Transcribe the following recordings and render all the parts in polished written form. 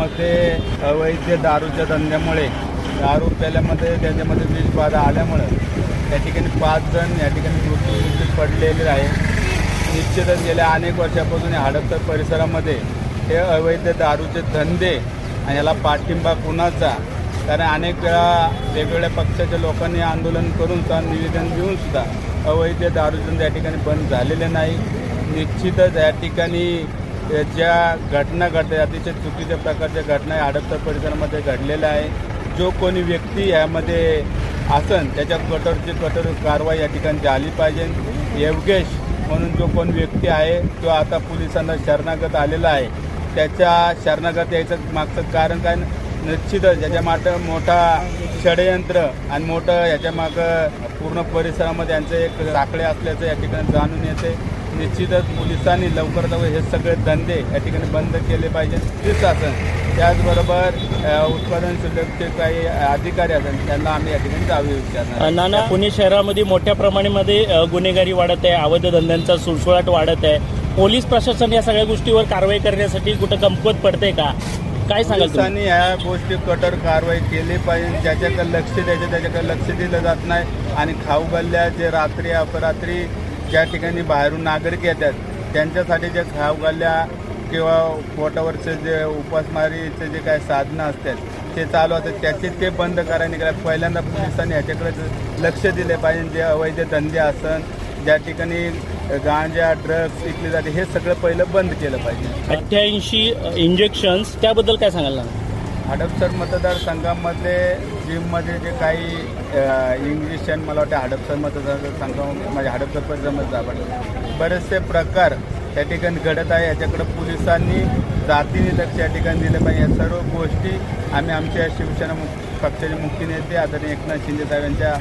शहरामध्ये अवैध दारूच्या धंद्यामुळे दारू प्याल्यामध्ये त्याच्यामध्ये विषबाधा आल्यामुळं त्या ठिकाणी 5 जण या ठिकाणी मृत्यूमुखी पडलेले आहे. निश्चितच गेल्या अनेक वर्षापासून हडपसर परिसरामध्ये हे अवैध दारूचे धंदे आणि याला पाठिंबा कुणाचा, कारण अनेक वेळा वेगवेगळ्या पक्षाच्या लोकांनी आंदोलन करून सुद्धा निवेदन देऊन सुद्धा अवैध दारूधंदे या ठिकाणी बंद झालेले नाही. निश्चितच या ठिकाणी ज्या घटना घडतात अतिशय चुकीच्या प्रकारच्या घटना हडपसर परिसरामध्ये घडलेल्या आहे. जो कोणी व्यक्ती यामध्ये असन त्याच्या कठोर कारवाई या ठिकाणी झाली पाहिजे. योगेश म्हणून जो कोण व्यक्ती आहे तो आता पोलिसांना शरणागत आलेला आहे. त्याच्या शरणागत यायचं मागचं कारण काय, निश्चितच याच्या मागं मोठा षडयंत्र आणि मोठं याच्या मागं पूर्ण परिसरामध्ये यांचे एक साखळे असल्याचं या ठिकाणी जाणून येते. निश्चितच पोलिसांनी लवकरात लवकर हे सगळे धंदे या ठिकाणी बंद केले पाहिजेत. ते शासन त्याचबरोबर उत्पादन शुल्कचे काही अधिकारी असतात त्यांना आम्ही या ठिकाणी जावे विचारणार. नाना, पुणे शहरामध्ये मोठ्या प्रमाणामध्ये गुन्हेगारी वाढत आहे, अवैध धंद्यांचा सुळसुळाट वाढत आहे. पोलीस प्रशासन या सगळ्या गोष्टीवर कारवाई करण्यासाठी कुठं कमकुवत पडते का, काय सांगाल? पोलिसांनी ह्या गोष्टी कठोर कारवाई केली पाहिजे. ज्याच्याकडे लक्ष द्यायचं त्याच्याकडे लक्ष दिलं जात नाही आणि खाऊ गल्ल्या जे रात्री अपरात्री ज्या ठिकाणी बाहेरून नागरिक येतात त्यांच्यासाठी जे खाऊ गल्ल्या किंवा पोटावरचे जे उपासमारीचे जे काही साधनं असतात ते चालू असतात त्याचे ते बंद करायला निघाले. पहिल्यांदा पोलिसांनी ह्याच्याकडे लक्ष दिले पाहिजे. जे अवैध धंदे असन, ज्या ठिकाणी गांजा ड्रग्स विकले जाते हे सगळं पहिलं बंद केलं पाहिजे. 88 इंजेक्शन्स त्याबद्दल काय सांगाल ना? हडपसर मतदारसंघामध्ये जिममध्ये जे काही इंग्लिशन मला वाटतं हडपसर मतदारसंघामध्ये म्हणजे हडपसर परिसरामध्ये आपण बरेचसे प्रकार त्या ठिकाणी घडत आहे. याच्याकडे पोलिसांनी जातीने लक्ष या ठिकाणी दिलं पाहिजे. या सर्व गोष्टी आम्ही आमच्या शिवसेना पक्षाचे मुख्य नेते आदरणीय एकनाथ शिंदे साहेब यांच्या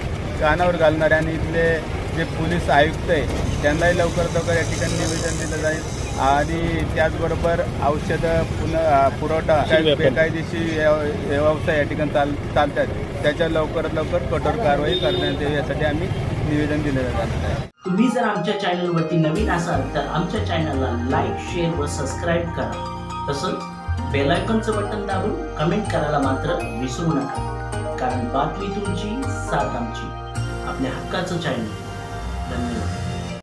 कानावर घालणारे आणि इथले जे पोलीस आयुक्त आहे त्यांनाही लवकरात लवकर या ठिकाणी निवेदन दिलं जाईल. आणि त्याचबरोबर औषधं पुरवठा बेकायदेशीर व्यवसाय या ठिकाणी चालतात त्याच्या लवकरात लवकर कठोर कारवाई करण्यात यावी यासाठी आम्ही निवेदन दिलं जात आहे. तुम्ही जर आमच्या चॅनलवरती नवीन असाल तर आमच्या चॅनलला लाईक, शेअर व सबस्क्राईब करा. तसंच बेल आयकॉनचं बटन दाबून कमेंट करायला मात्र विसरू नका, कारण बातमी तुमची, साथ आमची. आपल्या हक्काचं चॅनल